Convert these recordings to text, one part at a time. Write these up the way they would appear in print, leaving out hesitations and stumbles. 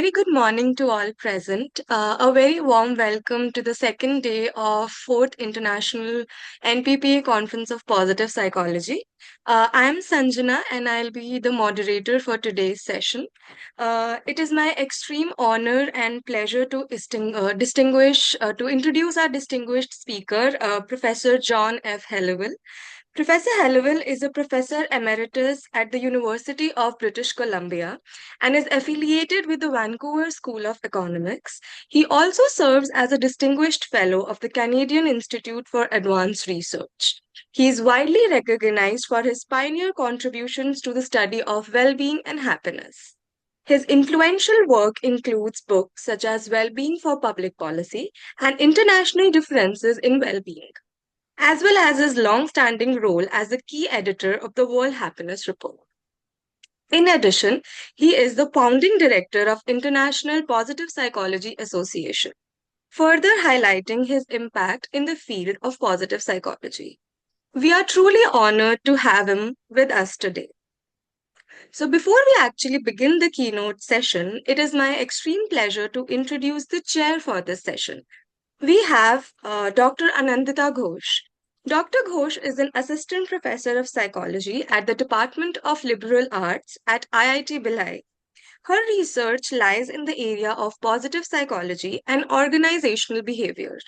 Very good morning to all present. A very warm welcome to the second day of Fourth International NPPA Conference of Positive Psychology. I'm Sanjana and I'll be the moderator for today's session. It is my extreme honor and pleasure to introduce our distinguished speaker, Professor John F. Helliwell. Professor Helliwell is a professor emeritus at the University of British Columbia and is affiliated with the Vancouver School of Economics. He also serves as a distinguished fellow of the Canadian Institute for Advanced Research. He is widely recognized for his pioneer contributions to the study of well being and happiness. His influential work includes books such as Well-Being for Public Policy and International Differences in Well-Being, as well as his long-standing role as the key editor of the World Happiness Report. In addition, he is the founding director of International Positive Psychology Association, further highlighting his impact in the field of positive psychology. We are truly honored to have him with us today. So, before we actually begin the keynote session, it is my extreme pleasure to introduce the chair for this session. We have Dr. Anandita Ghosh. Dr. Ghosh is an assistant professor of psychology at the Department of Liberal Arts at IIT Bhilai. Her research lies in the area of positive psychology and organizational behavior,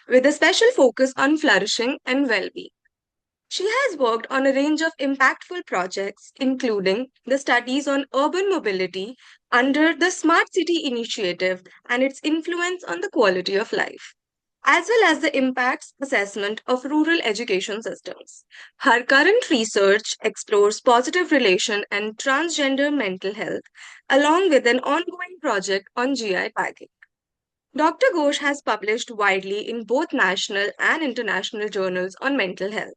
with a special focus on flourishing and well being. She has worked on a range of impactful projects, including the studies on urban mobility under the Smart City Initiative and its influence on the quality of life, as well as the impacts assessment of rural education systems. Her current research explores positive relation and transgender mental health, along with an ongoing project on GI tagging. Dr. Ghosh has published widely in both national and international journals on mental health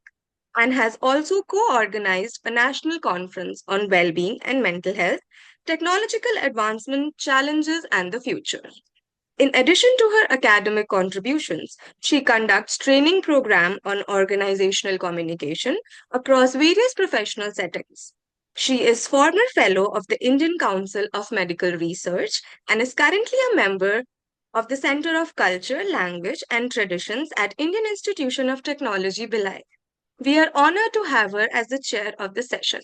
and has also co organized a national conference on well being and mental health, technological advancement, challenges, and the future. In addition to her academic contributions, she conducts training program on organizational communication across various professional settings. She is former fellow of the Indian Council of Medical Research and is currently a member of the Center of Culture, Language and Traditions at Indian Institution of Technology, Bhilai. We are honored to have her as the chair of the session.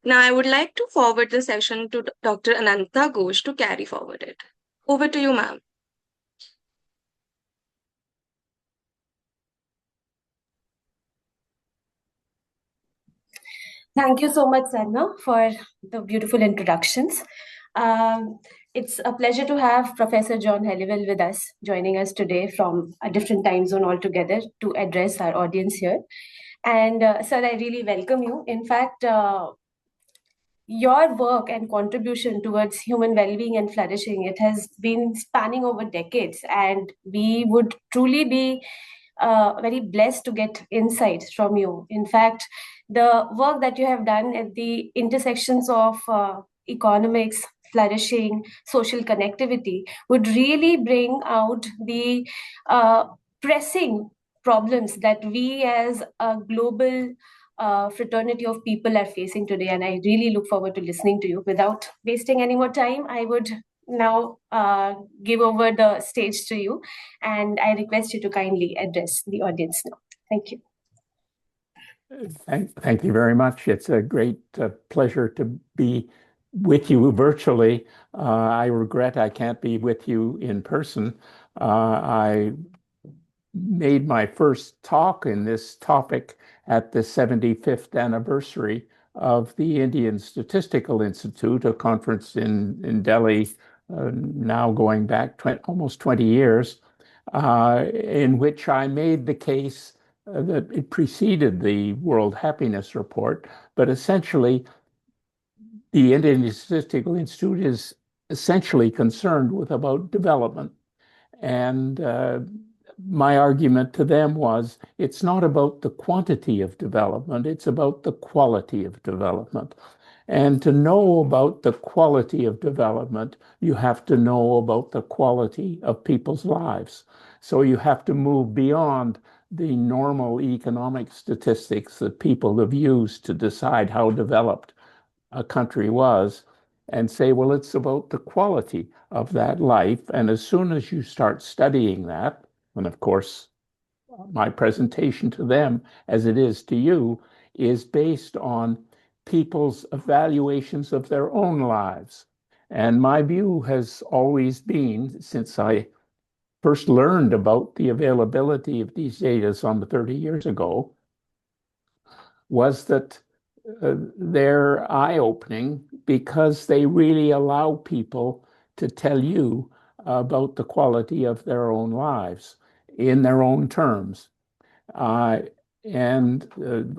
Now, I would like to forward the session to Dr. Ananta Ghosh to carry forward it. Over to you, ma'am. Thank you so much, Sarna, for the beautiful introductions. It's a pleasure to have Professor John Helliwell with us, joining us today from a different time zone altogether to address our audience here. And sir, I really welcome you. In fact, your work and contribution towards human well-being and flourishing, it has been spanning over decades, and we would truly be very blessed to get insights from you. In fact, the work that you have done at the intersections of economics, flourishing, social connectivity would really bring out the pressing problems that we as a global fraternity of people are facing today. And I really look forward to listening to you. Without wasting any more time, I would now give over the stage to you, and I request you to kindly address the audience now. Thank you. Thank you very much. It's a great pleasure to be with you virtually. I regret I can't be with you in person. I made my first talk in this topic at the 75th anniversary of the Indian Statistical Institute, a conference in Delhi, now going back almost 20 years, in which I made the case that it preceded the World Happiness Report, but essentially the Indian Statistical Institute is essentially concerned with about development. And my argument to them was, it's not about the quantity of development, it's about the quality of development. And to know about the quality of development, you have to know about the quality of people's lives. So you have to move beyond the normal economic statistics that people have used to decide how developed a country was, and say, well, it's about the quality of that life. And as soon as you start studying that, and of course, my presentation to them, as it is to you, is based on people's evaluations of their own lives. And my view has always been, since I first learned about the availability of these data some 30 years ago, was that they're eye-opening because they really allow people to tell you about the quality of their own lives in their own terms. And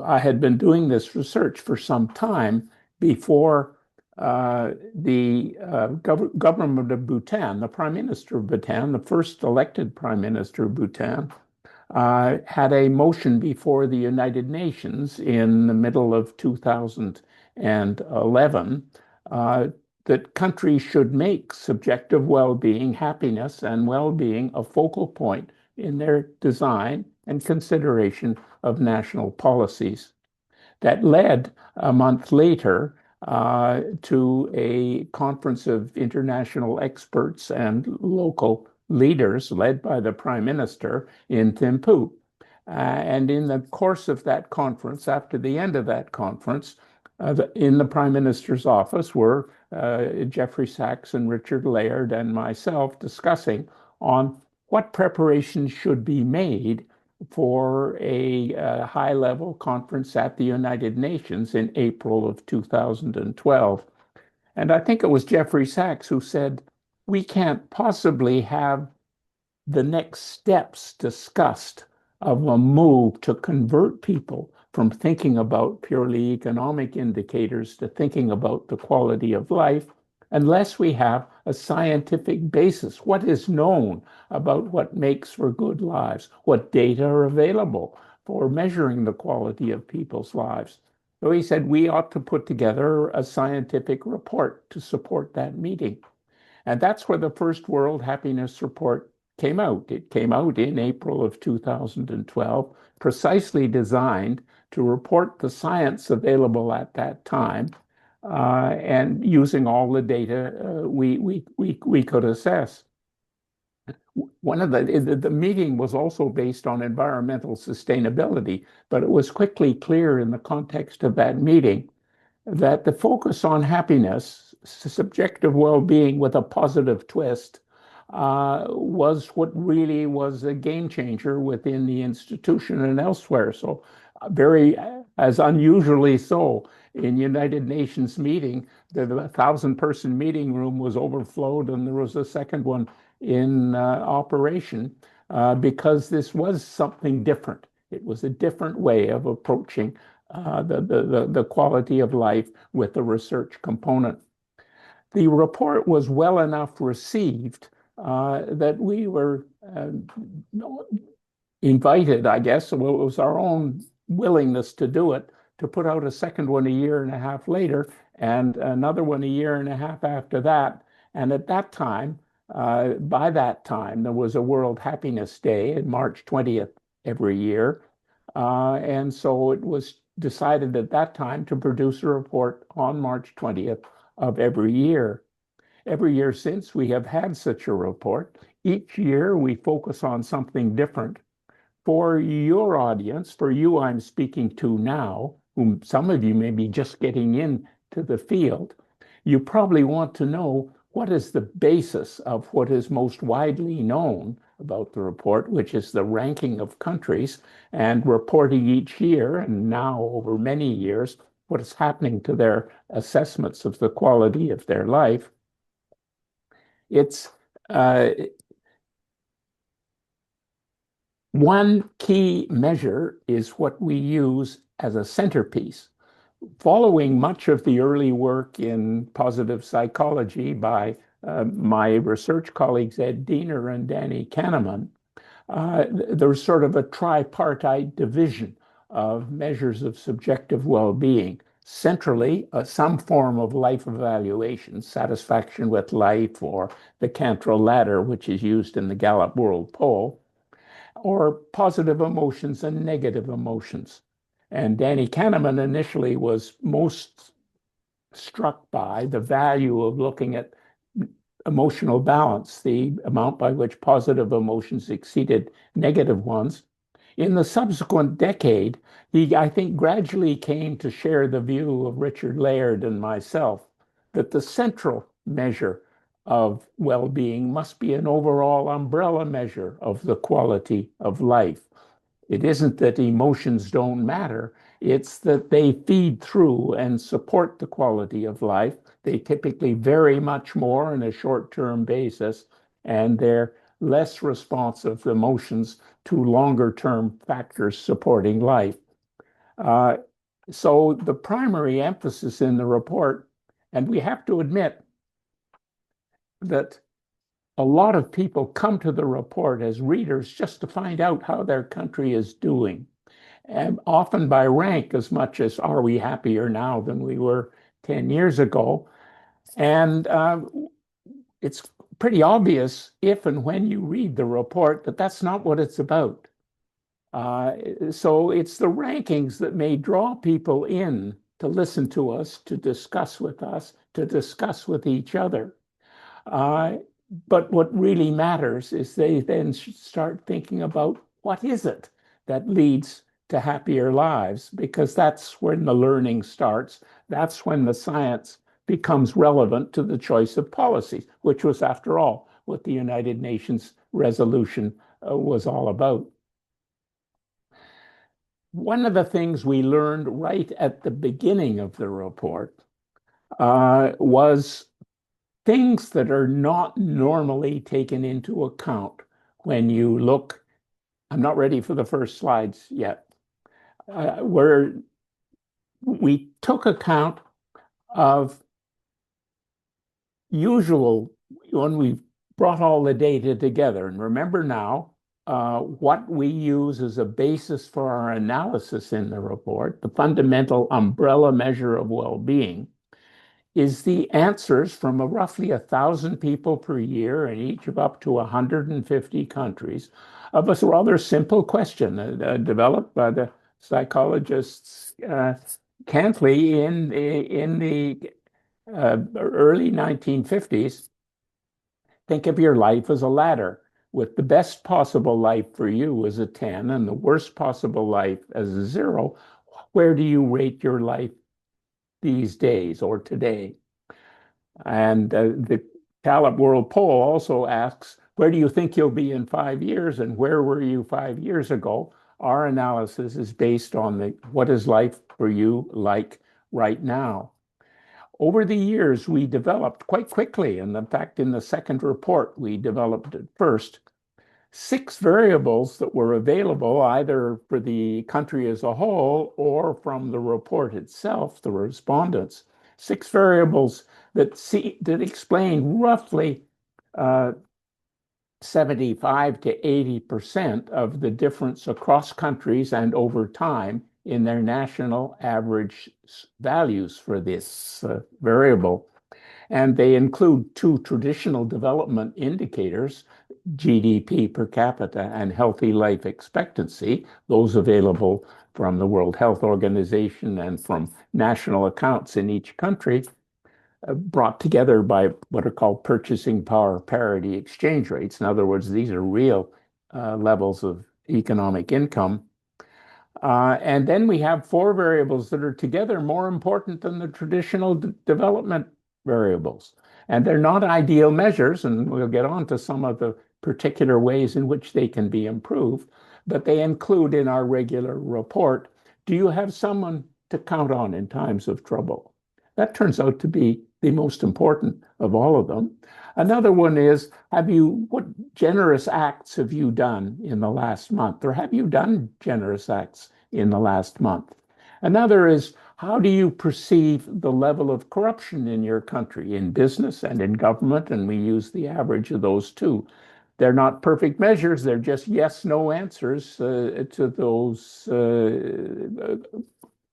I had been doing this research for some time before the government of Bhutan, the Prime Minister of Bhutan, the first elected Prime Minister of Bhutan, had a motion before the United Nations in the middle of 2011 that countries should make subjective well-being, happiness, and well-being a focal point in their design and consideration of national policies. That led a month later to a conference of international experts and local leaders led by the Prime Minister in Thimphu. And in the course of that conference, after the end of that conference, in the Prime Minister's office were Jeffrey Sachs and Richard Laird and myself discussing on what preparations should be made for a high-level conference at the United Nations in April of 2012. And I think it was Jeffrey Sachs who said, we can't possibly have the next steps discussed of a move to convert people from thinking about purely economic indicators to thinking about the quality of life unless we have a scientific basis. What is known about what makes for good lives? What data are available for measuring the quality of people's lives? So he said we ought to put together a scientific report to support that meeting. And that's where the first World Happiness Report came out. It came out in April of 2012, precisely designed to report the science available at that time and using all the data we could assess. One of the meeting was also based on environmental sustainability, but it was quickly clear in the context of that meeting that the focus on happiness, subjective well-being with a positive twist, was what really was a game changer within the institution and elsewhere. So very, as unusually so, in United Nations meeting, the 1,000-person meeting room was overflowed and there was a second one in operation because this was something different. It was a different way of approaching the quality of life with the research component. The report was well enough received that we were invited, I guess, well, it was our own willingness to do it, to put out a second one a year and a half later and another one a year and a half after that. And at that time, by that time, there was a World Happiness Day on March 20th every year. And so it was decided at that time to produce a report on March 20th of every year. Every year since, we have had such a report. Each year, we focus on something different. For your audience, for you I'm speaking to now, whom some of you may be just getting into the field, you probably want to know what is the basis of what is most widely known about the report, which is the ranking of countries and reporting each year, and now over many years, what is happening to their assessments of the quality of their life. It's one key measure is what we use as a centerpiece. Following much of the early work in positive psychology by my research colleagues Ed Diener and Danny Kahneman, there's sort of a tripartite division of measures of subjective well-being. Centrally, some form of life evaluation, satisfaction with life, or the Cantrell ladder, which is used in the Gallup World Poll, or positive emotions and negative emotions. And Danny Kahneman initially was most struck by the value of looking at emotional balance, the amount by which positive emotions exceeded negative ones. In the subsequent decade, he, I think, gradually came to share the view of Richard Laird and myself that the central measure of well-being must be an overall umbrella measure of the quality of life. It isn't that emotions don't matter, it's that they feed through and support the quality of life. They typically vary much more on a short-term basis, and they're less responsive emotions to longer-term factors supporting life. So the primary emphasis in the report, and we have to admit that a lot of people come to the report as readers just to find out how their country is doing, and often by rank as much as are we happier now than we were 10 years ago. And it's pretty obvious if and when you read the report that that's not what it's about. So it's the rankings that may draw people in to listen to us, to discuss with us, to discuss with each other. But what really matters is they then start thinking about what is it that leads to happier lives, because that's when the learning starts. That's when the science becomes relevant to the choice of policies, which was, after all, what the United Nations resolution was all about. One of the things we learned right at the beginning of the report was things that are not normally taken into account when you look. I'm not ready for the first slides yet. Where we took account of usual, when we brought all the data together. And remember now, what we use as a basis for our analysis in the report, the fundamental umbrella measure of well-being, is the answers from roughly 1,000 people per year in each of up to 150 countries of a rather simple question developed by the psychologists Cantley in the early 1950s. Think of your life as a ladder, with the best possible life for you as a 10 and the worst possible life as a 0. Where do you rate your life these days or today? And the Gallup World Poll also asks, where do you think you'll be in 5 years, and where were you 5 years ago? Our analysis is based on what is life for you like right now. Over the years, we developed quite quickly, and in fact, in the second report, we developed at first 6 variables that were available either for the country as a whole or from the report itself, the respondents. 6 variables that explain roughly 75 to 80% of the difference across countries and over time in their national average values for this variable. And they include 2 traditional development indicators, GDP per capita and healthy life expectancy, those available from the World Health Organization and from national accounts in each country, brought together by what are called purchasing power parity exchange rates. In other words, these are real levels of economic income. And then we have 4 variables that are together more important than the traditional development variables. And they're not ideal measures, and we'll get on to some of the particular ways in which they can be improved, but they include in our regular report, do you have someone to count on in times of trouble? That turns out to be the most important of all of them. Another one is, what generous acts have you done in the last month? Or have you done generous acts in the last month? Another is, how do you perceive the level of corruption in your country, in business and in government? And we use the average of those 2. They're not perfect measures. They're just yes, no answers to those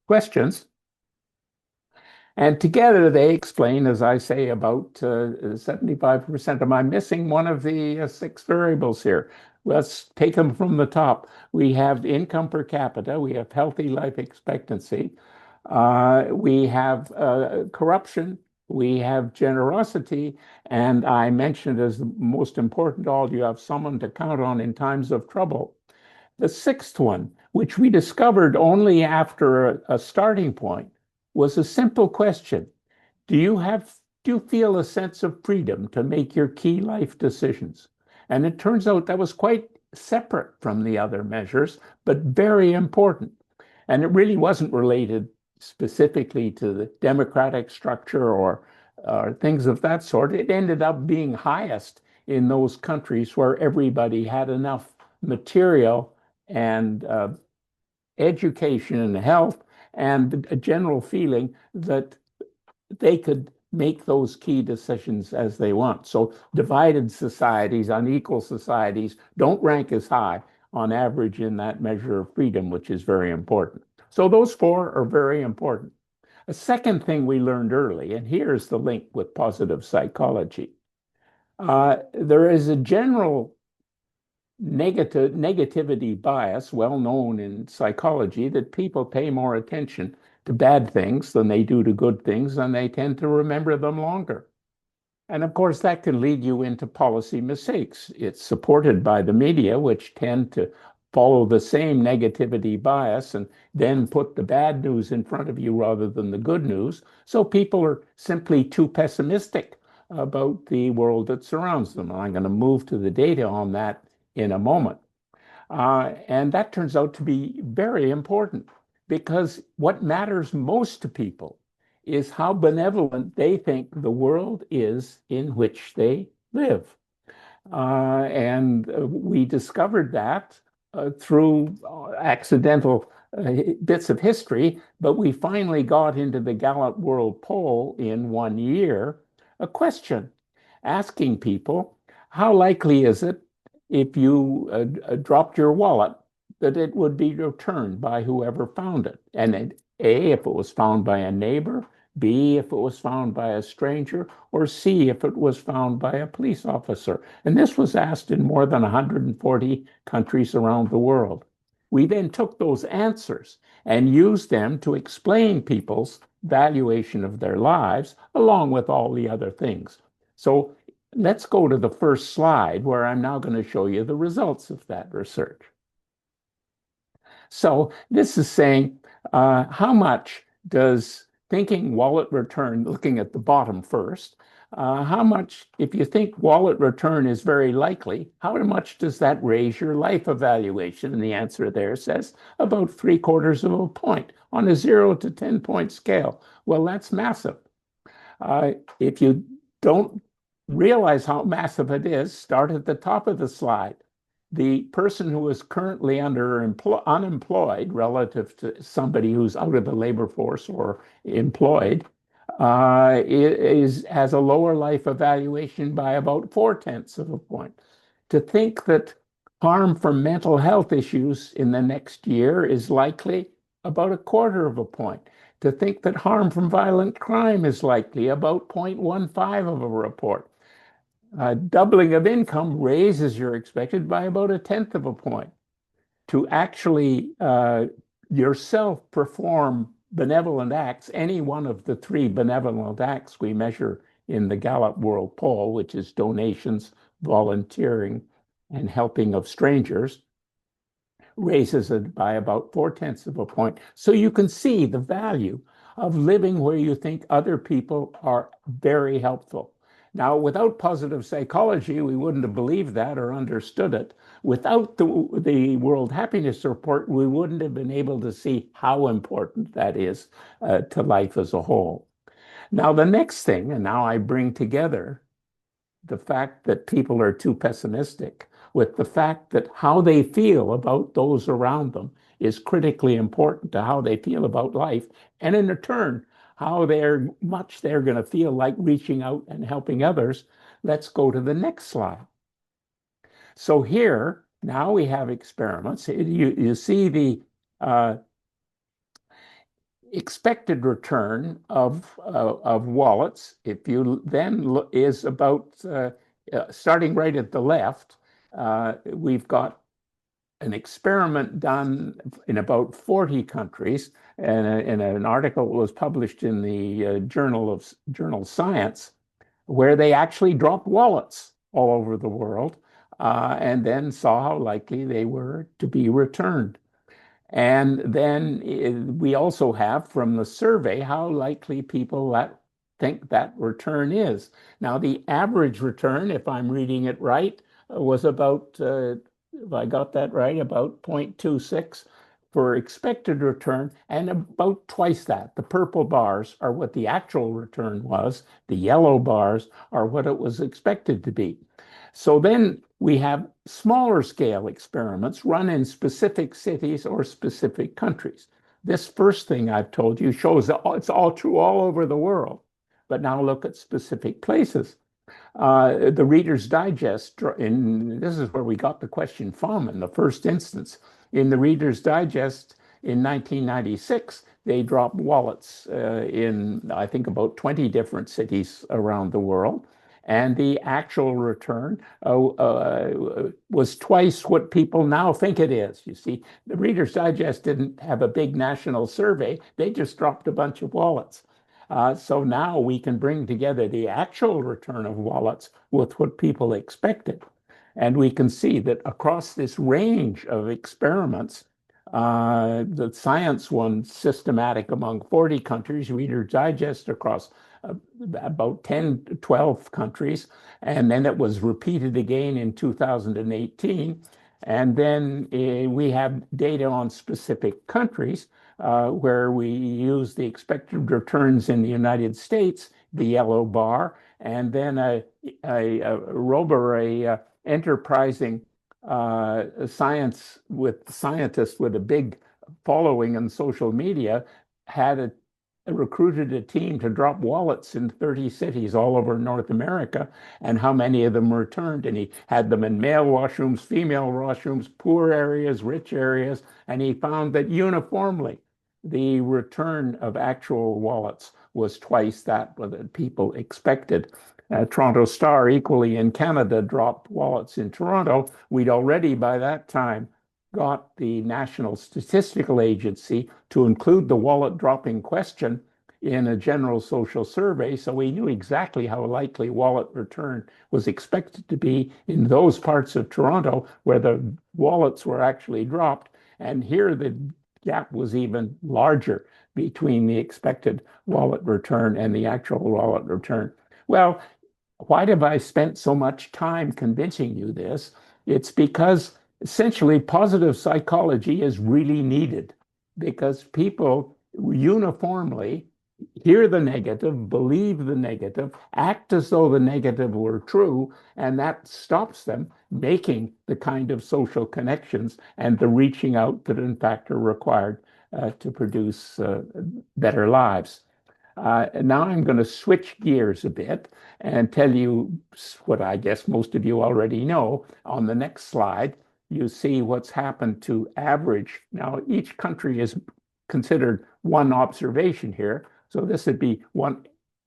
questions. And together they explain, as I say, about 75%. Am I missing one of the 6 variables here? Let's take them from the top. We have income per capita. We have healthy life expectancy. We have corruption, we have generosity, and I mentioned as the most important all, you have someone to count on in times of trouble. The sixth one, which we discovered only after a starting point, was a simple question. Do you feel a sense of freedom to make your key life decisions? And it turns out that was quite separate from the other measures, but very important. And it really wasn't related specifically to the democratic structure or things of that sort. It ended up being highest in those countries where everybody had enough material and education and health and a general feeling that they could make those key decisions as they want. So divided societies, unequal societies, don't rank as high on average in that measure of freedom, which is very important. So those four are very important. A second thing we learned early, and here's the link with positive psychology. There is a general negativity bias, well known in psychology, that people pay more attention to bad things than they do to good things, and they tend to remember them longer. And of course, that can lead you into policy mistakes. It's supported by the media, which tend to follow the same negativity bias and then put the bad news in front of you rather than the good news. So people are simply too pessimistic about the world that surrounds them. I'm going to move to the data on that in a moment. And that turns out to be very important because what matters most to people is how benevolent they think the world is in which they live. And we discovered that through accidental bits of history, but we finally got into the Gallup World Poll in 1 year, a question asking people, how likely is it if you dropped your wallet that it would be returned by whoever found it? And A, if it was found by a neighbor, B, if it was found by a stranger, or C, if it was found by a police officer. And this was asked in more than 140 countries around the world. We then took those answers and used them to explain people's valuation of their lives, along with all the other things. So let's go to the first slide, where I'm now going to show you the results of that research. So this is saying how much does thinking wallet return, looking at the bottom first, how much, if you think wallet return is very likely, how much does that raise your life evaluation? And the answer there says about 3/4 of a point on a 0 to 10 point scale. Well, that's massive. If you don't realize how massive it is, start at the top of the slide. The person who is currently unemployed relative to somebody who's out of the labor force or employed has a lower life evaluation by about 4/10 of a point. To think that harm from mental health issues in the next year is likely about 1/4 of a point. To think that harm from violent crime is likely about 0.15 of a report. Doubling of income raises your expected by about 1/10 of a point. To actually yourself perform benevolent acts, any one of the 3 benevolent acts we measure in the Gallup World Poll, which is donations, volunteering, and helping of strangers, raises it by about 4/10 of a point. So you can see the value of living where you think other people are very helpful. Now, without positive psychology, we wouldn't have believed that or understood it. Without the World Happiness Report, we wouldn't have been able to see how important that is to life as a whole. Now, the next thing, and now I bring together the fact that people are too pessimistic with the fact that how they feel about those around them is critically important to how they feel about life, and in return, how much they're going to feel like reaching out and helping others. Let's go to the next slide. So here, now we have experiments. You see the expected return of wallets. If you then look, is about starting right at the left, we've got an experiment done in about 40 countries, and in an article that was published in the journal Science, where they actually dropped wallets all over the world, and then saw how likely they were to be returned. And then we also have from the survey how likely people think that return is. Now, the average return, if I'm reading it right, was about, if I got that right, about 0.26 for expected return, and about twice that. The purple bars are what the actual return was. The yellow bars are what it was expected to be. So then we have smaller scale experiments run in specific cities or specific countries. This first thing I've told you shows that it's all true all over the world. But now look at specific places. The Reader's Digest, and this is where we got the question from in the first instance. In the Reader's Digest in 1996, they dropped wallets in, I think, about 20 different cities around the world. And the actual return was twice what people now think it is. You see, the Reader's Digest didn't have a big national survey. They just dropped a bunch of wallets. So now we can bring together the actual return of wallets with what people expected. And we can see that across this range of experiments, the Science one systematic among 40 countries, Reader's Digest across about 10 to 12 countries. And then it was repeated again in 2018. And then we have data on specific countries where we use the expected returns in the United States, the yellow bar, and then a enterprising scientist with a big following on social media had recruited a team to drop wallets in 30 cities all over North America, and how many of them returned. And he had them in male washrooms, female washrooms, poor areas, rich areas, and he found that uniformly the return of actual wallets was twice that what people expected. Toronto Star, equally in Canada, dropped wallets in Toronto. We'd already by that time got the National Statistical Agency to include the wallet dropping question in a general social survey, so we knew exactly how likely wallet return was expected to be in those parts of Toronto where the wallets were actually dropped. And here the gap was even larger between the expected wallet return and the actual wallet return. Well, why have I spent so much time convincing you this? It's because essentially positive psychology is really needed, because people uniformly hear the negative, believe the negative, act as though the negative were true, and that stops them making the kind of social connections and the reaching out that in fact are required to produce better lives. Now I'm going to switch gears a bit and tell you what I guess most of you already know. On the next slide, you see what's happened to average. Now, each country is considered one observation here. So this would be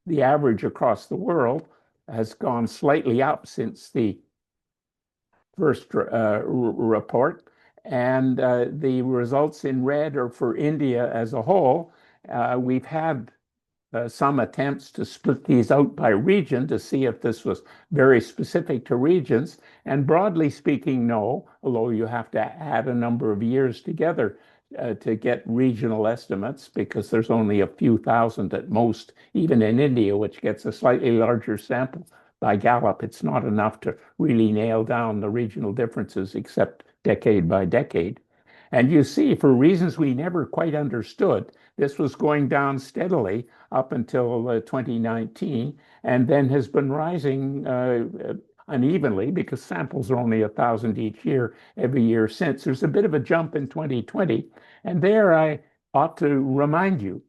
the average across the world has gone slightly up since the first report. And the results in red are for India as a whole. We've had some attempts to split these out by region to see if this was very specific to regions. And broadly speaking, no, although you have to add a number of years together to get regional estimates, because there's only a few thousand at most, even in India, which gets a slightly larger sample by Gallup. It's not enough to really nail down the regional differences except decade by decade. And you see, for reasons we never quite understood, this was going down steadily up until 2019, and then has been rising unevenly because samples are only 1,000 each year, every year since. There's a bit of a jump in 2020. And there I ought to remind you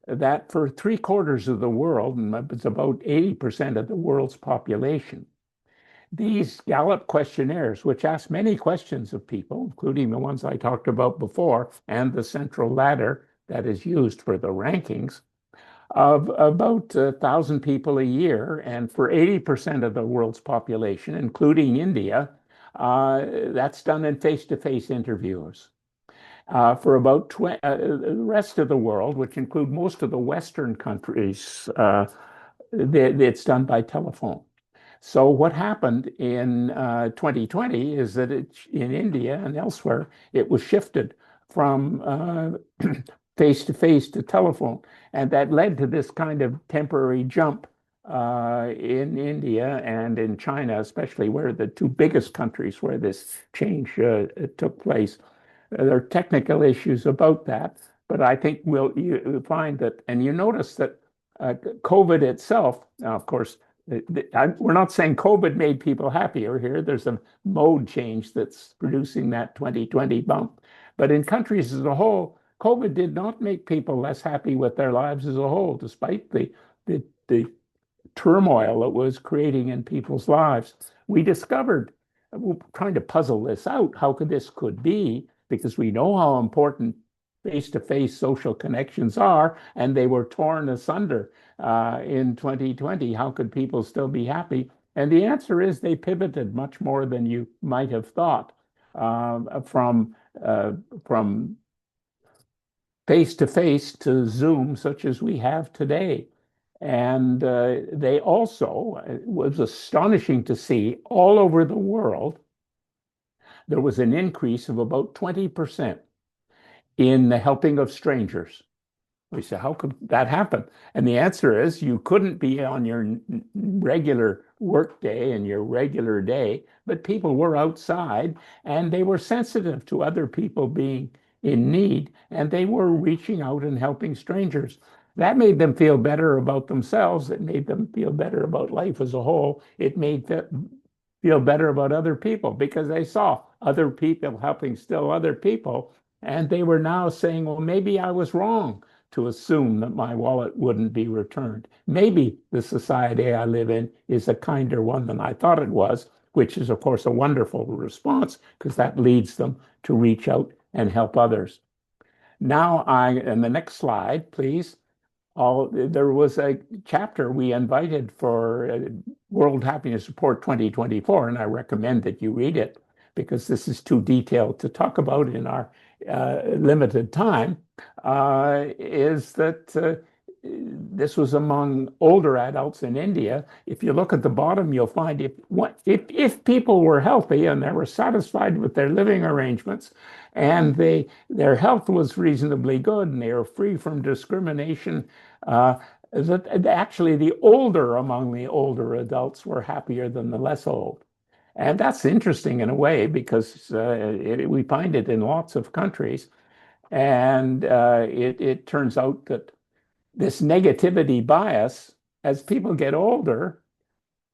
that for 3/4 of the world, and it's about 80% of the world's population, these Gallup questionnaires, which ask many questions of people, including the ones I talked about before, and the central ladder that is used for the rankings, of about 1,000 people a year. And for 80% of the world's population, including India, That's done in face-to-face interviews. For about the rest of the world, which include most of the Western countries, it's done by telephone. So what happened in 2020 is that in India and elsewhere, it was shifted from face-to-face to telephone. And that led to this kind of temporary jump in India and in China, especially, where the two biggest countries where this change took place. There are technical issues about that, but I think you'll find that, and you notice that COVID itself, now, of course, we're not saying COVID made people happier here. There's a mode change that's producing that 2020 bump. But in countries as a whole, COVID did not make people less happy with their lives as a whole, despite the turmoil it was creating in people's lives. We discovered, trying to puzzle this out, how this could be, because we know how important face-to-face social connections are, and they were torn asunder in 2020. How could people still be happy? And the answer is they pivoted much more than you might have thought from face-to-face to Zoom, such as we have today. And they also, it was astonishing to see all over the world, there was an increase of about 20% in the helping of strangers. We say, how could that happen? And the answer is you couldn't be on your regular work day and your regular day, but people were outside and they were sensitive to other people being in need, and they were reaching out and helping strangers. That made them feel better about themselves. It made them feel better about life as a whole. It made them feel better about other people because they saw other people helping still other people. And they were now saying, well, maybe I was wrong to assume that my wallet wouldn't be returned. Maybe the society I live in is a kinder one than I thought it was, which is, of course, a wonderful response because that leads them to reach out and help others. Now, and the next slide, please. There was a chapter we invited for World Happiness Report 2024, and I recommend that you read it because this is too detailed to talk about in our limited time, is that this was among older adults in India. If you look at the bottom, you'll find if people were healthy and they were satisfied with their living arrangements and their health was reasonably good and they were free from discrimination, that actually the older among the older adults were happier than the less old. And that's interesting in a way because we find it in lots of countries. And it turns out that this negativity bias, as people get older,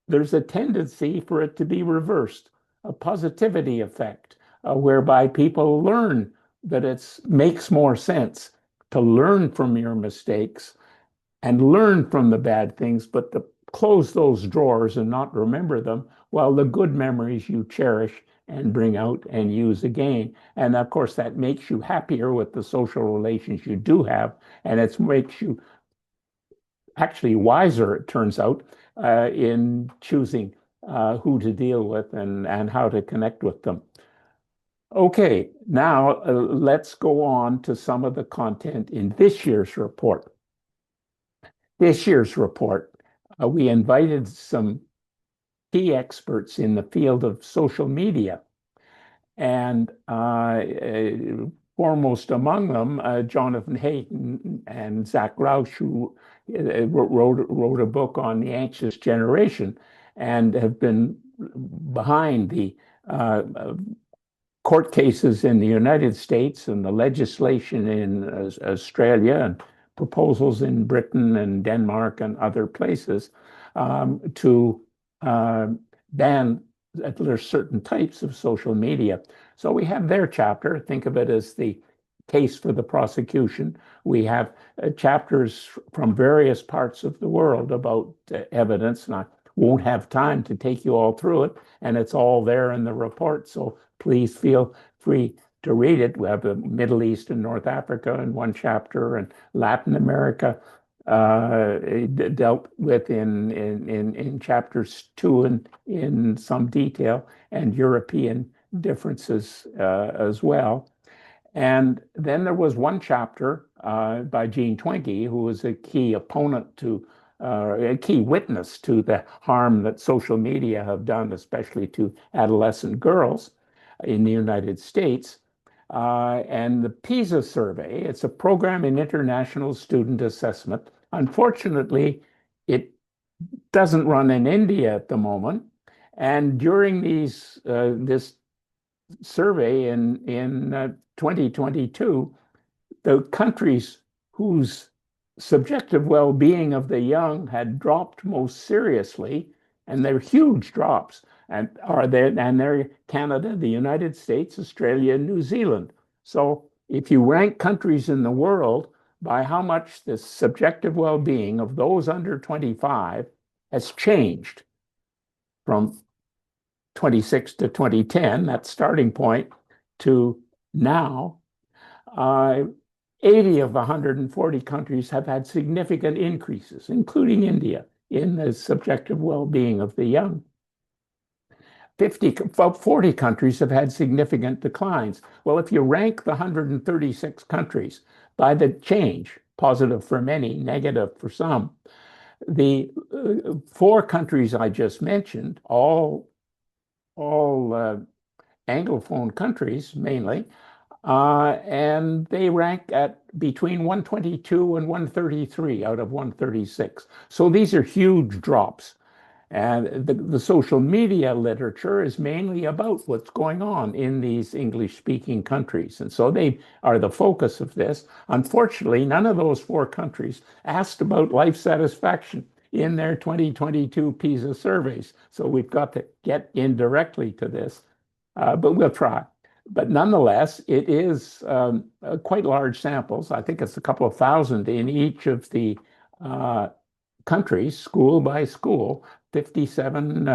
there's a tendency for it to be reversed, a positivity effect, whereby people learn that it makes more sense to learn from your mistakes and learn from the bad things, but to close those drawers and not remember them, while the good memories you cherish and bring out and use again. And of course, that makes you happier with the social relations you do have, and it makes you actually wiser, it turns out, in choosing who to deal with and how to connect with them. Okay, now let's go on to some of the content in this year's report. This year's report, we invited some key experts in the field of social media. And foremost among them, Jonathan Hayden and Zach Roush, who wrote a book on the anxious generation and have been behind the court cases in the United States and the legislation in Australia and proposals in Britain and Denmark and other places to ban that there's certain types of social media. So we have their chapter. Think of it as the case for the prosecution. We have chapters from various parts of the world about evidence, and I won't have time to take you all through it, and it's all there in the report, so please feel free to read it. We have the Middle East and North Africa in one chapter, and Latin America, dealt with in chapters 2 in some detail, and European differences as well. And then there was one chapter by Jean Twenge, who was a key opponent to, a key witness to the harm that social media have done, especially to adolescent girls in the United States. And the PISA survey, it's a program in international student assessment. Unfortunately, it doesn't run in India at the moment. And during this survey in 2022, the countries whose subjective well-being of the young had dropped most seriously, and they're huge drops, and they're Canada, the United States, Australia, and New Zealand. So if you rank countries in the world by how much the subjective well-being of those under 25 has changed from 26 to 2010, that starting point, to now, 80 of 140 countries have had significant increases, including India, in the subjective well-being of the young. 40 countries have had significant declines. Well, if you rank the 136 countries by the change, positive for many, negative for some, the 4 countries I just mentioned, all Anglophone countries mainly, and they rank at between 122 and 133 out of 136. So these are huge drops. And the social media literature is mainly about what's going on in these English-speaking countries. And so they are the focus of this. Unfortunately, none of those 4 countries asked about life satisfaction in their 2022 PISA surveys. So we've got to get indirectly to this, but we'll try. But nonetheless, it is quite large samples. I think it's a couple of thousand in each of the countries, school by school, 57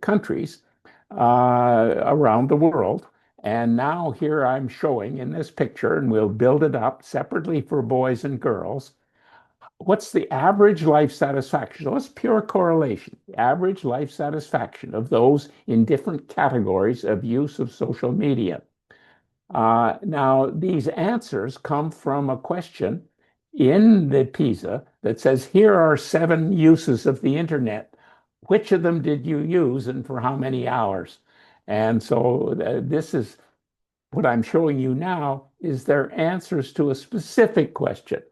countries around the world. And now here I'm showing in this picture, and we'll build it up separately for boys and girls. What's the average life satisfaction? So it's pure correlation. The average life satisfaction of those in different categories of use of social media. Now, these answers come from a question in the PISA that says, here are 7 uses of the internet. Which of them did you use and for how many hours? And so this is what I'm showing you now is their answers to a specific question.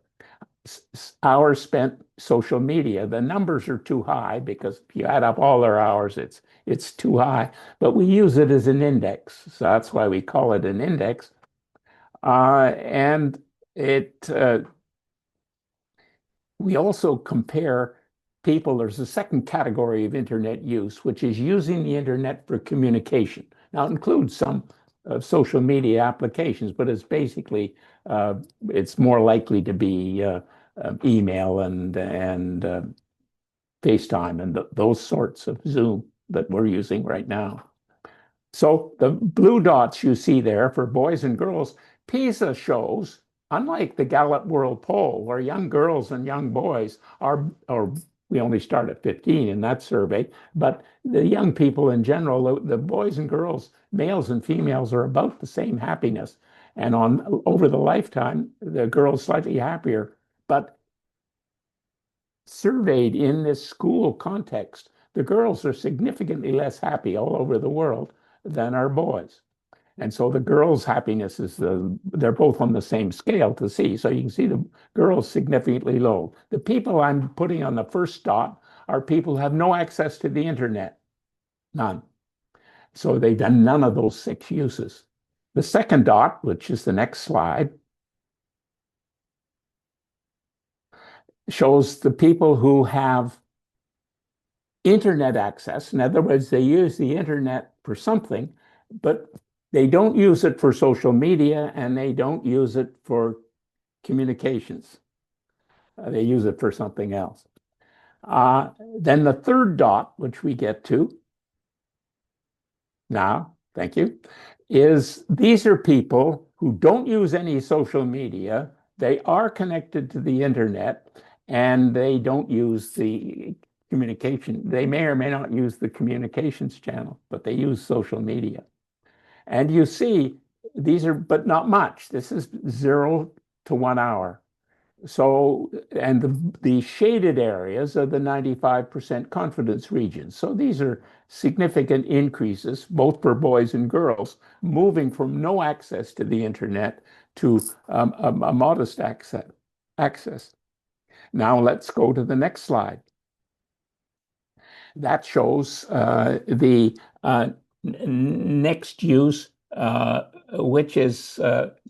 Hours spent social media. The numbers are too high because if you add up all their hours, it's too high. But we use it as an index, so that's why we call it an index. And we also compare people. There's a second category of internet use, which is using the internet for communication. Now, it includes some social media applications, but it's basically it's more likely to be email and FaceTime and those sorts of Zoom that we're using right now. So the blue dots you see there for boys and girls, PISA shows, unlike the Gallup World Poll, where young girls and young boys are, or we only start at 15 in that survey, but the young people in general, the boys and girls, males and females, are about the same happiness. And over the lifetime, the girls slightly happier. But surveyed in this school context, the girls are significantly less happy all over the world than our boys. And so the girls' happiness is they're both on the same scale to see. So you can see the girls significantly low. The people I'm putting on the first dot are people who have no access to the internet, none. So they've done none of those 6 uses. The second dot, which is the next slide, shows the people who have internet access. In other words, they use the internet for something, but they don't use it for social media and they don't use it for communications. They use it for something else. Then the third dot, which we get to now, thank you, is these are people who don't use any social media. They are connected to the internet and they don't use the communication. They may or may not use the communications channel, but they use social media. And you see, these are, but not much. This is 0 to 1 hour. So, and the shaded areas are the 95% confidence regions. So these are significant increases, both for boys and girls, moving from no access to the internet to a modest access. Now let's go to the next slide. That shows the next use, which is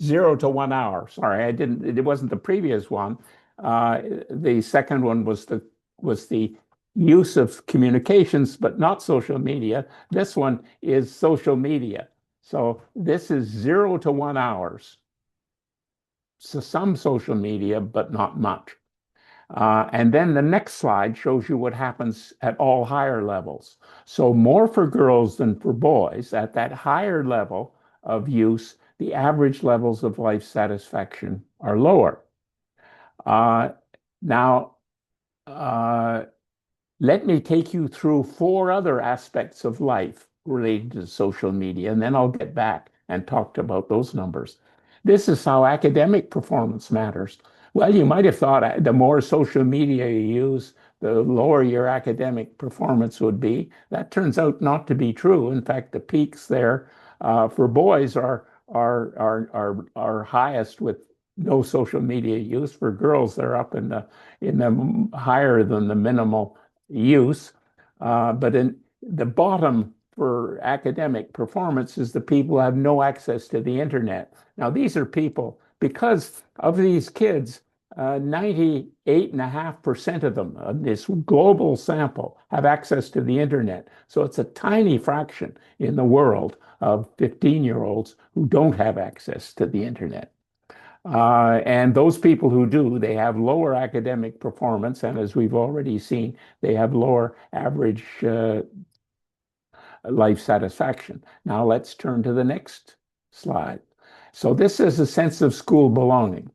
0 to 1 hour. Sorry, it wasn't the previous one. The second one was the use of communications, but not social media. This one is social media. So this is 0 to 1 hours. So some social media, but not much. And then the next slide shows you what happens at all higher levels. So more for girls than for boys. At that higher level of use, the average levels of life satisfaction are lower. Now, let me take you through 4 other aspects of life related to social media, and then I'll get back and talk about those numbers. This is how academic performance matters. Well, you might have thought the more social media you use, the lower your academic performance would be. That turns out not to be true. In fact, the peaks there for boys are highest with no social media use. For girls, they're up in the higher than the minimal use. But in the bottom for academic performance is the people who have no access to the internet. Now, these are people, because of these kids, 98.5% of them, this global sample, have access to the internet. So it's a tiny fraction in the world of 15-year-olds who don't have access to the internet. And those people who do, they have lower academic performance. And as we've already seen, they have lower average life satisfaction. Now let's turn to the next slide. So this is a sense of school belonging.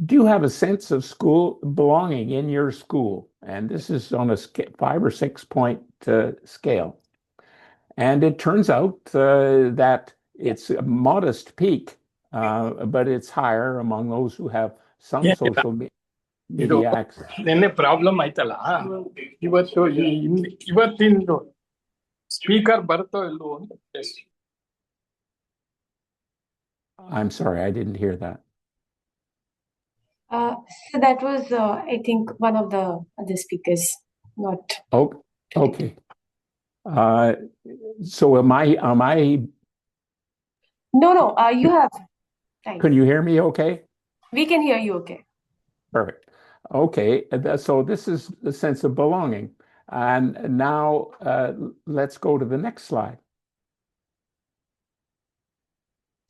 Do you have a sense of school belonging in your school? And this is on a 5 or 6 point scale. And it turns out that it's a modest peak, but it's higher among those who have some social media access. ನಿನ್ನೆ problem ಆಯ್ತಲ್ಲ ಇವತ್ತಿಂದು speaker ಬರುತ್ತೋ ಇಲ್ವೋ ಅಂತ test. I'm sorry, I didn't hear that. So that was, I think, one of the other speakers, not. Oh, okay. So am I? No, you have. Thanks. Can you hear me okay? We can hear you okay. Perfect. Okay, so this is the sense of belonging. And now let's go to the next slide.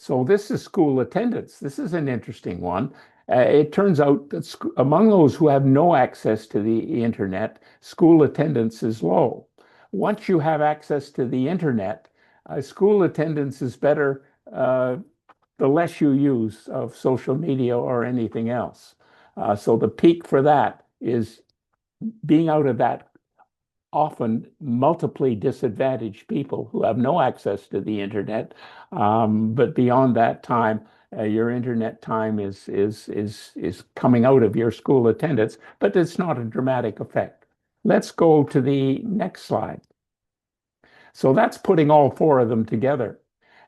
So this is school attendance. This is an interesting one. It turns out that among those who have no access to the internet, school attendance is low. Once you have access to the internet, school attendance is better the less you use of social media or anything else. So the peak for that is being out of that often multiply disadvantaged people who have no access to the internet. But beyond that time, your internet time is coming out of your school attendance, but it's not a dramatic effect. Let's go to the next slide. So that's putting all 4 of them together.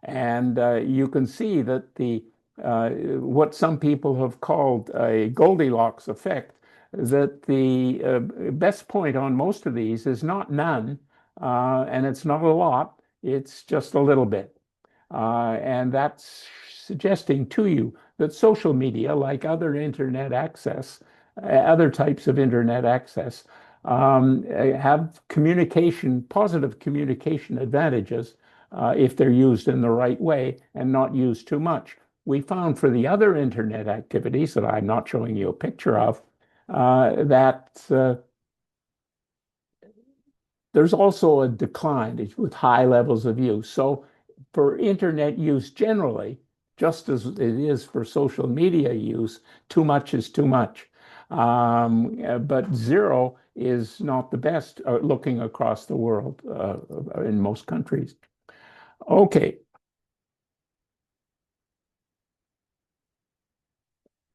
And you can see that what some people have called a Goldilocks effect, that the best point on most of these is not none, and it's not a lot, it's just a little bit. And that's suggesting to you that social media, like other internet access, other types of internet access, have positive communication advantages if they're used in the right way and not used too much. We found for the other internet activities that I'm not showing you a picture of, that there's also a decline with high levels of use. So for internet use generally, just as it is for social media use, too much is too much. But zero is not the best looking across the world in most countries. Okay.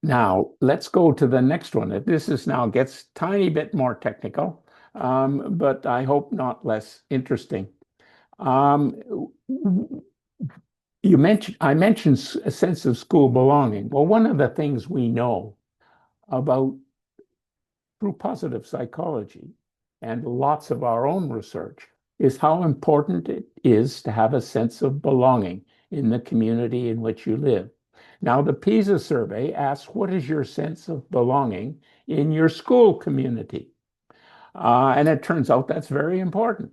Now, let's go to the next one. This is now gets tiny bit more technical, but I hope not less interesting. I mentioned a sense of school belonging. Well, one of the things we know about through positive psychology and lots of our own research is how important it is to have a sense of belonging in the community in which you live. Now, the PISA survey asks, what is your sense of belonging in your school community? And it turns out that's very important.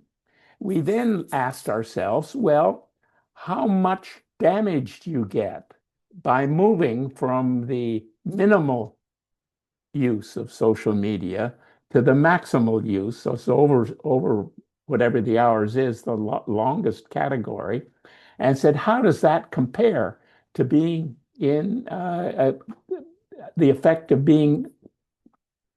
We then asked ourselves, well, how much damage do you get by moving from the minimal use of social media to the maximal use, so over whatever the hours is, the longest category, and said, how does that compare to being in the effect of being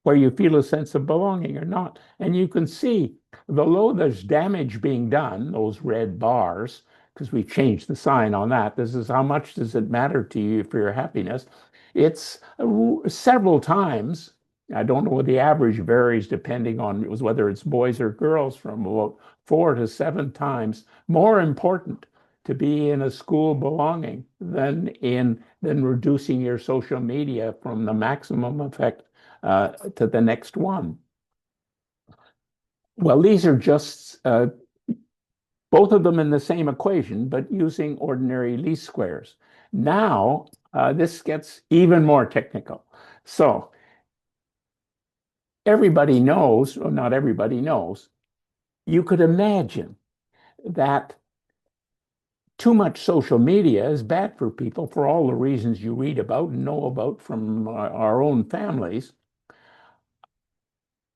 where you feel a sense of belonging or not? And you can see, although there's damage being done, those red bars, because we changed the sign on that, this is how much does it matter to you for your happiness? It's several times, I don't know what the average varies depending on whether it's boys or girls, from about 4 to 7 times more important to be in a school belonging than reducing your social media from the maximum effect to the next one. Well, these are just both of them in the same equation, but using ordinary least squares. Now, this gets even more technical. So everybody knows, or not everybody knows, you could imagine that too much social media is bad for people for all the reasons you read about and know about from our own families.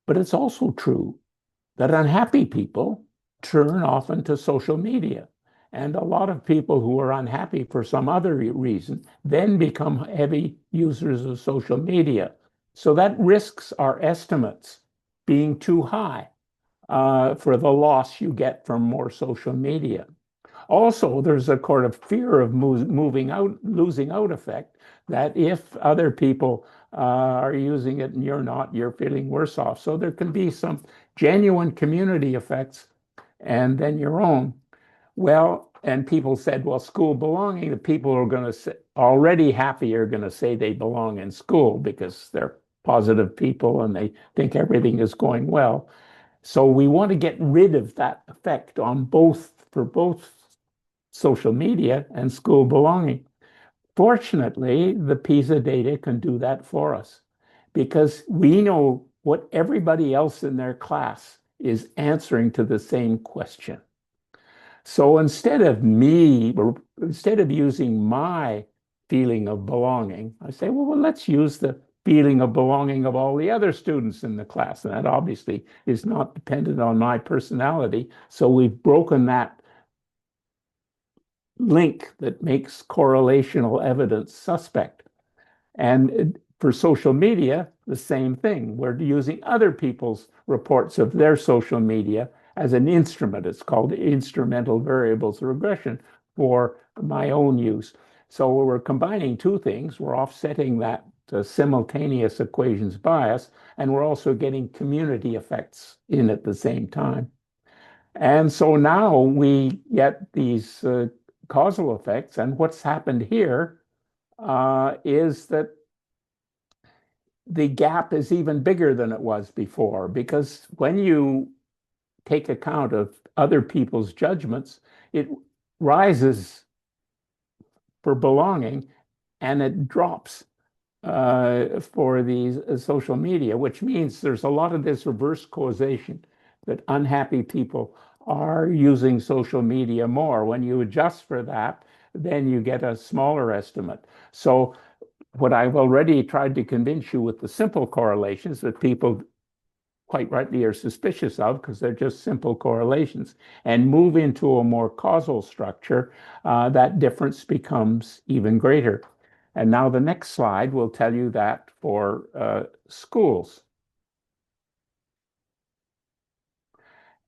But it's also true that unhappy people turn often to social media. And a lot of people who are unhappy for some other reason then become heavy users of social media. So that risks our estimates being too high for the loss you get from more social media. Also, there's a kind of fear of moving out, losing out effect, that if other people are using it and you're not, you're feeling worse off. So there can be some genuine community effects and then your own. Well, and people said, well, school belonging, the people who are going to say, already happy are going to say they belong in school because they're positive people and they think everything is going well. So we want to get rid of that effect on both, for both social media and school belonging. Fortunately, the PISA data can do that for us because we know what everybody else in their class is answering to the same question. So instead of using my feeling of belonging, I say, well, let's use the feeling of belonging of all the other students in the class. And that obviously is not dependent on my personality. So we've broken that link that makes correlational evidence suspect. And for social media, the same thing. We're using other people's reports of their social media as an instrument. It's called instrumental variables regression for my own use. So we're combining two things. We're offsetting that simultaneous equations bias, and we're also getting community effects in at the same time. And so now we get these causal effects. And what's happened here is that the gap is even bigger than it was before, because when you take account of other people's judgments, it rises for belonging and it drops for these social media, which means there's a lot of this reverse causation that unhappy people are using social media more. When you adjust for that, then you get a smaller estimate. So what I've already tried to convince you with the simple correlations that people quite rightly are suspicious of because they're just simple correlations, and move into a more causal structure, that difference becomes even greater. And now the next slide will tell you that for schools.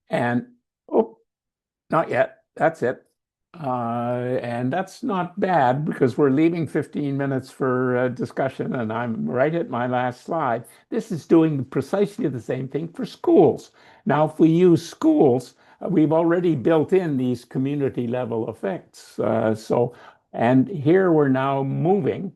And, oh, not yet. That's it. And that's not bad because we're leaving 15 minutes for discussion, and I'm right at my last slide. This is doing precisely the same thing for schools. Now, if we use schools, we've already built in these community level effects. And here we're now moving,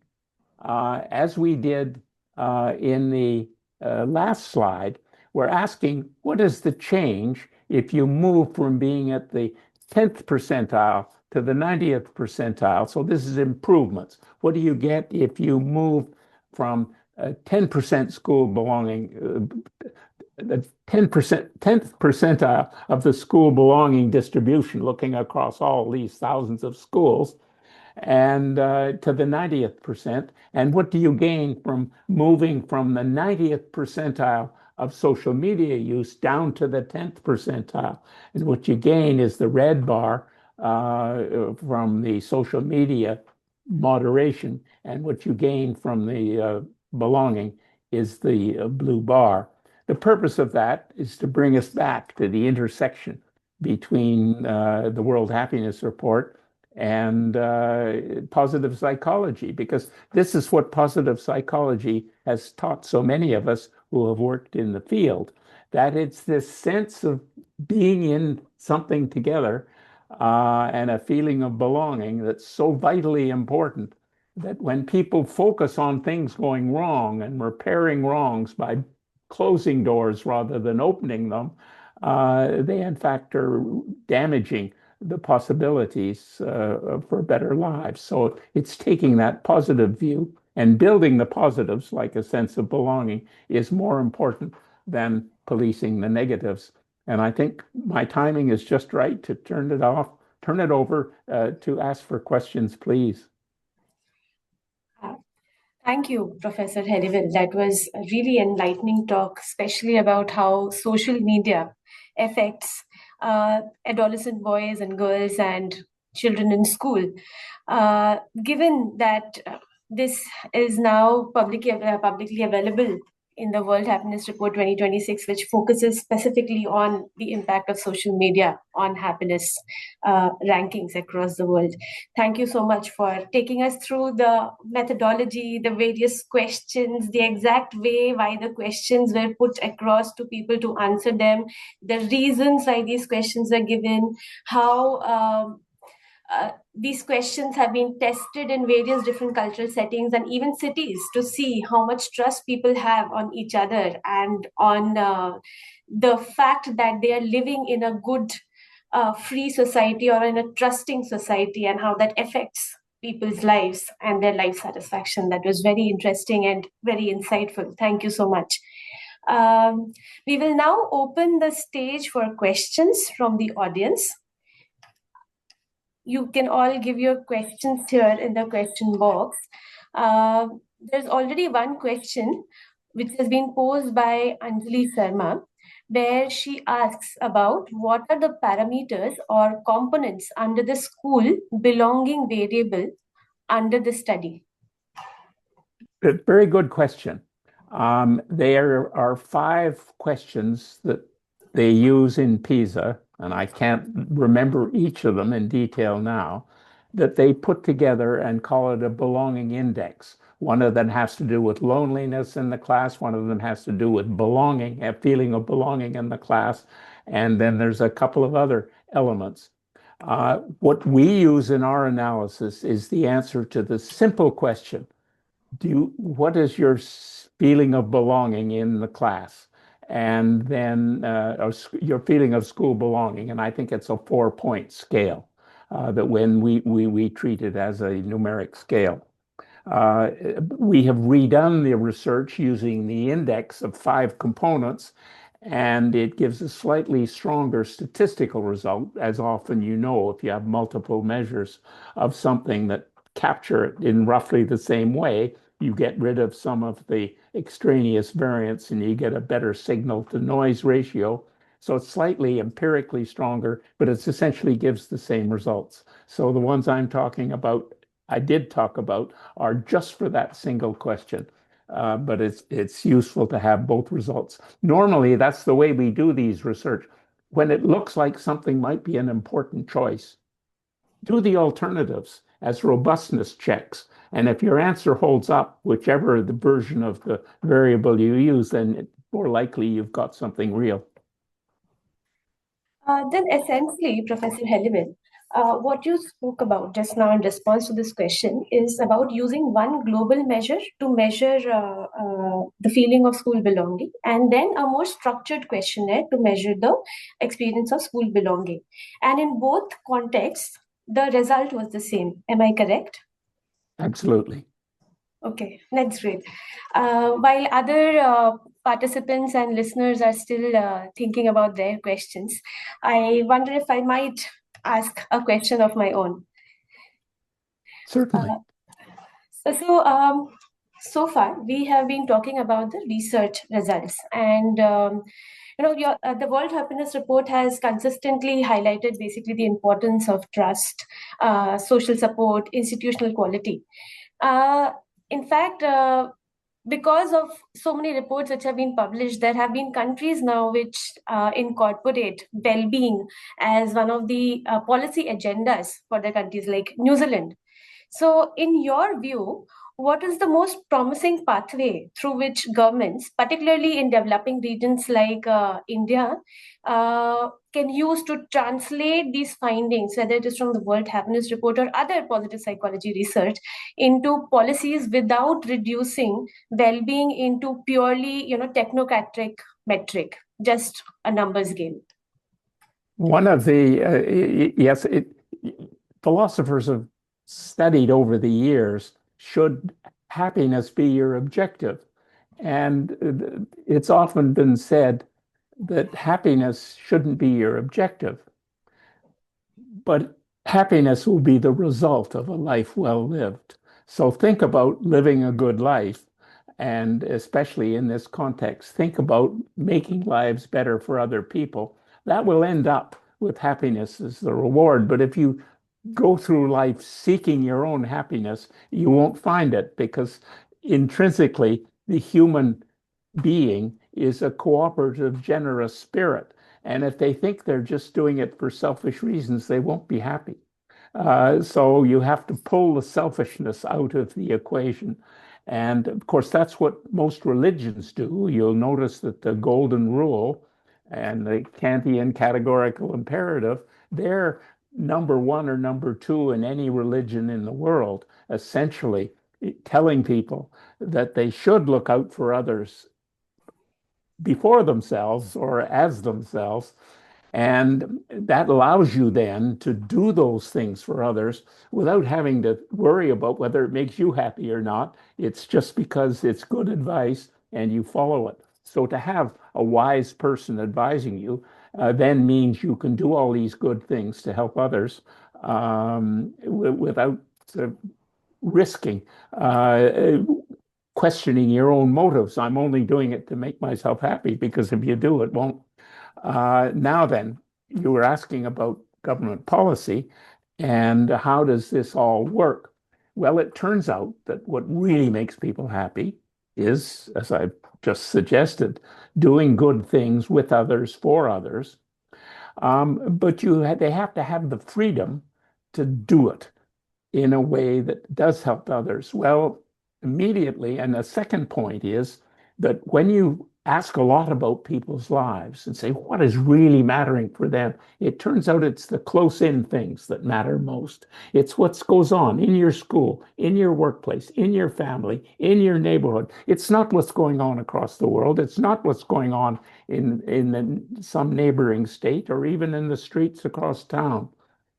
as we did in the last slide, we're asking what is the change if you move from being at the 10th percentile to the 90th percentile. So this is improvements. What do you get if you move from 10% school belonging, the 10th percentile of the school belonging distribution, looking across all these thousands of schools, and to the 90th percent. And what do you gain from moving from the 90th percentile of social media use down to the 10th percentile? And what you gain is the red bar from the social media moderation, and what you gain from the belonging is the blue bar. The purpose of that is to bring us back to the intersection between the World Happiness Report and positive psychology, because this is what positive psychology has taught so many of us who have worked in the field, that it's this sense of being in something together and a feeling of belonging that's so vitally important, that when people focus on things going wrong and repairing wrongs by closing doors rather than opening them, they in fact are damaging the possibilities for better lives. So it's taking that positive view and building the positives, like a sense of belonging, is more important than policing the negatives. And I think my timing is just right to turn it over to ask for questions, please. Thank you, Professor Helliwell. That was a really enlightening talk, especially about how social media affects adolescent boys and girls and children in school. Given that this is now publicly available in the World Happiness Report 2026, which focuses specifically on the impact of social media on happiness rankings across the world. Thank you so much for taking us through the methodology, the various questions, the exact way why the questions were put across to people to answer them, the reasons why these questions are given, how these questions have been tested in various different cultural settings and even cities to see how much trust people have on each other and on the fact that they are living in a good, free society or in a trusting society, and how that affects people's lives and their life satisfaction. That was very interesting and very insightful. Thank you so much. We will now open the stage for questions from the audience. You can all give your questions here in the question box. There's already one question which has been posed by Anjali Sharma, where she asks about what are the parameters or components under the school belonging variable under the study. Very good question. There are 5 questions that they use in PISA, and I can't remember each of them in detail now, that they put together and call it a belonging index. One of them has to do with loneliness in the class. One of them has to do with belonging, a feeling of belonging in the class. And then there's a couple of other elements. What we use in our analysis is the answer to the simple question: what is your feeling of belonging in the class? And then your feeling of school belonging. And I think it's a 4-point scale that when we treat it as a numeric scale. We have redone the research using the index of 5 components, and it gives a slightly stronger statistical result, as often you know, if you have multiple measures of something that capture it in roughly the same way, you get rid of some of the extraneous variance and you get a better signal to noise ratio. So it's slightly empirically stronger, but it essentially gives the same results. So the ones I'm talking about I did talk about are just for that single question. But it's useful to have both results. Normally, that's the way we do these research. When it looks like something might be an important choice, do the alternatives as robustness checks. And if your answer holds up, whichever the version of the variable you use, then it's more likely you've got something real. Then essentially, Professor Helliwell, what you spoke about just now in response to this question is about using one global measure to measure the feeling of school belonging, and then a more structured questionnaire to measure the experience of school belonging. And in both contexts, the result was the same. Am I correct? Absolutely. Okay, that's great. While other participants and listeners are still thinking about their questions, I wonder if I might ask a question of my own. Certainly. So far, we have been talking about the research results, and the World Happiness Report has consistently highlighted basically the importance of trust, social support, institutional quality. Uh, in fact, because of so many reports which have been published, there have been countries now which incorporate well-being as one of the policy agendas for their countries, like New Zealand. So, in your view, what is the most promising pathway through which governments, particularly in developing regions like India, can use to translate these findings, whether it is from the World Happiness Report or other positive psychology research, into policies without reducing well-being into purely, technocratic metric, just a numbers game? One of the, yes, philosophers have studied over the years, should happiness be your objective? And it's often been said that happiness shouldn't be your objective, but happiness will be the result of a life well lived. So think about living a good life. And especially in this context, think about making lives better for other people. That will end up with happiness as the reward. But if you go through life seeking your own happiness, you won't find it, because intrinsically the human being is a cooperative, generous spirit. And if they think they're just doing it for selfish reasons, they won't be happy. So you have to pull the selfishness out of the equation. And of course, that's what most religions do. You'll notice that the golden rule and the Kantian categorical imperative, they're number one or number two in any religion in the world, essentially telling people that they should look out for others before themselves or as themselves. And that allows you then to do those things for others without having to worry about whether it makes you happy or not. It's just because it's good advice and you follow it. So to have a wise person advising you then means you can do all these good things to help others without risking questioning your own motives. I'm only doing it to make myself happy, because if you do, it won't. Now then, you were asking about government policy and how does this all work? Well, it turns out that what really makes people happy is, as I just suggested, doing good things with others for others. But they have to have the freedom to do it in a way that does help others. Well, immediately, and the second point is that when you ask a lot about people's lives and say, what is really mattering for them? It turns out it's the close-in things that matter most. It's what goes on in your school, in your workplace, in your family, in your neighborhood. It's not what's going on across the world. It's not what's going on in some neighboring state or even in the streets across town.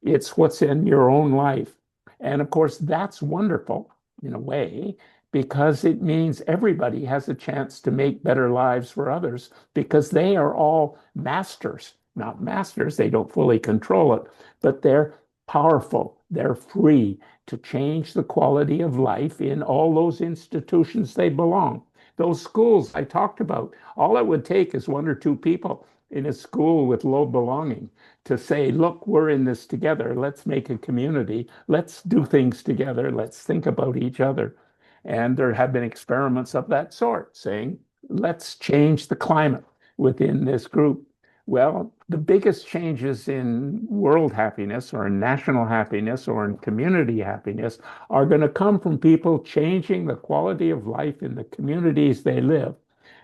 It's what's in your own life. And of course, that's wonderful in a way, because it means everybody has a chance to make better lives for others, because they are all masters, not masters, they don't fully control it, but they're powerful, they're free to change the quality of life in all those institutions they belong. Those schools I talked about, all it would take is one or two people in a school with low belonging to say, look, we're in this together. Let's make a community. Let's do things together. Let's think about each other. And there have been experiments of that sort saying, let's change the climate within this group. Well, the biggest changes in world happiness or in national happiness or in community happiness are going to come from people changing the quality of life in the communities they live.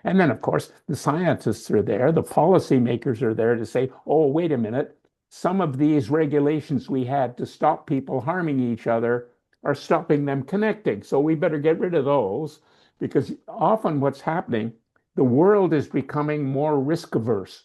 And then, of course, the scientists are there, the policymakers are there to say, oh, wait a minute, some of these regulations we had to stop people harming each other are stopping them connecting. So we better get rid of those, because often what's happening, the world is becoming more risk averse.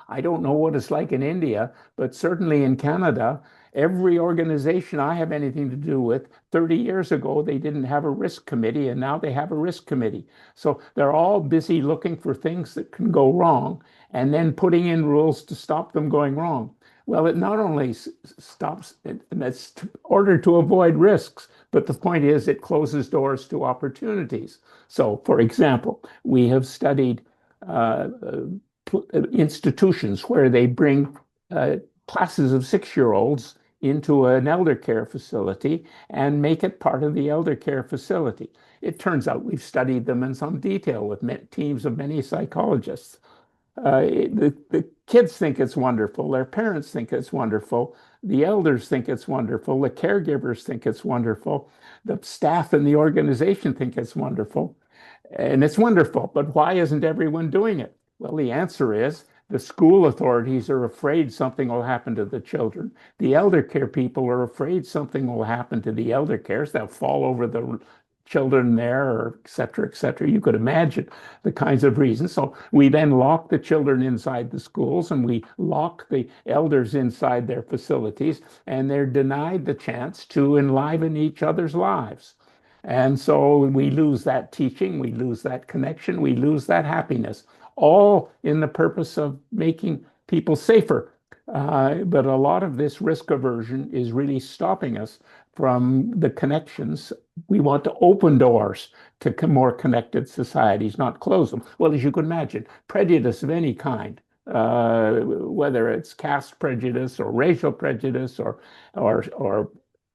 I don't know what it's like in India, but certainly in Canada, every organization I have anything to do with, 30 years ago, they didn't have a risk committee, and now they have a risk committee. So they're all busy looking for things that can go wrong and then putting in rules to stop them going wrong. Well, it not only stops, and that's in order to avoid risks, but the point is it closes doors to opportunities. So, for example, we have studied institutions where they bring classes of 6-year-olds into an elder care facility and make it part of the elder care facility. It turns out we've studied them in some detail with teams of many psychologists. The kids think it's wonderful, their parents think it's wonderful, the elders think it's wonderful, the caregivers think it's wonderful, the staff in the organization think it's wonderful. And it's wonderful, but why isn't everyone doing it? Well, the answer is the school authorities are afraid something will happen to the children. The elder care people are afraid something will happen to the elder cares. They'll fall over the children there, or et cetera, et cetera. You could imagine the kinds of reasons. So we then lock the children inside the schools and we lock the elders inside their facilities, and they're denied the chance to enliven each other's lives. And so we lose that teaching, we lose that connection, we lose that happiness, all in the purpose of making people safer. But a lot of this risk aversion is really stopping us from the connections. We want to open doors to more connected societies, not close them. Well, as you can imagine, prejudice of any kind, whether it's caste prejudice or racial prejudice or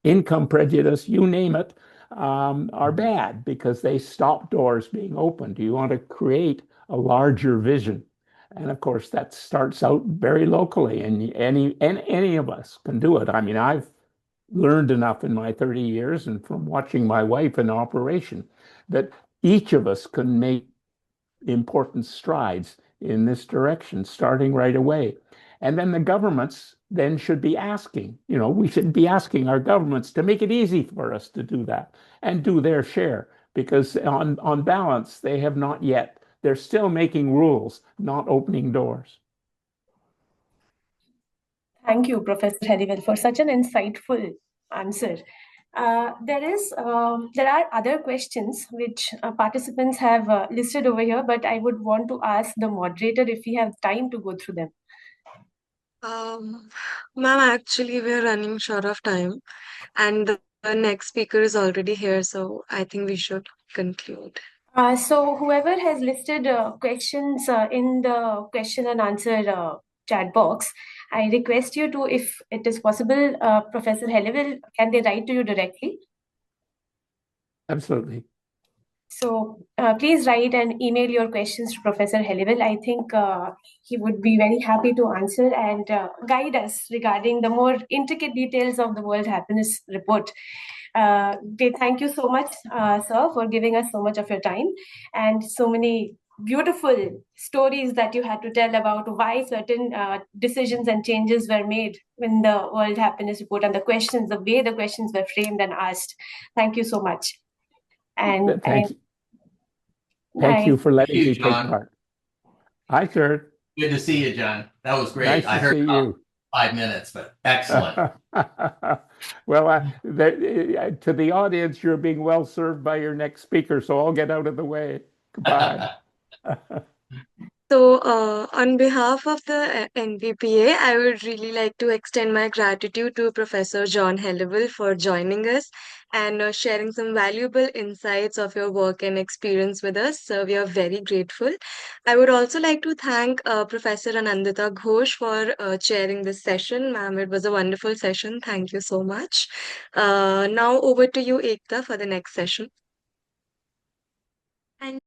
income prejudice, you name it, are bad because they stop doors being opened. You want to create a larger vision. And of course, that starts out very locally, and any of us can do it. I mean, I've learned enough in my 30 years and from watching my wife in operation that each of us can make important strides in this direction, starting right away. And then the governments then should be asking, we should be asking our governments to make it easy for us to do that and do their share, because on balance, they have not yet. They're still making rules, not opening doors. Thank you, Professor Helliwell, for such an insightful answer. There are other questions which participants have listed over here, but I would want to ask the moderator if we have time to go through them. Ma'am, actually, we're running short of time, and the next speaker is already here, so I think we should conclude. So whoever has listed questions in the question and answer chat box, I request you to, if it is possible, Professor Helliwell, can they write to you directly? Absolutely. So please write and email your questions to Professor Helliwell. I think he would be very happy to answer and guide us regarding the more intricate details of the World Happiness Report. Thank you so much, sir, for giving us so much of your time and so many beautiful stories that you had to tell about why certain decisions and changes were made in the World Happiness Report and the way the questions were framed and asked. Thank you so much. And Thank you for letting me take John. part. Hi, sir. Good to see you, John. That was great. Nice to I heard see you. 5 minutes, but excellent. Well, to the audience, you're being well served by your next speaker, so I'll get out of the way. Goodbye. So, on behalf of the NPPA, I would really like to extend my gratitude to Professor John Helliwell for joining us and sharing some valuable insights of your work and experience with us. So we are very grateful. I would also like to thank Professor Anandita Ghosh for chairing this session. Ma'am, it was a wonderful session. Thank you so much. Now over to you, Ekta, for the next session. Thank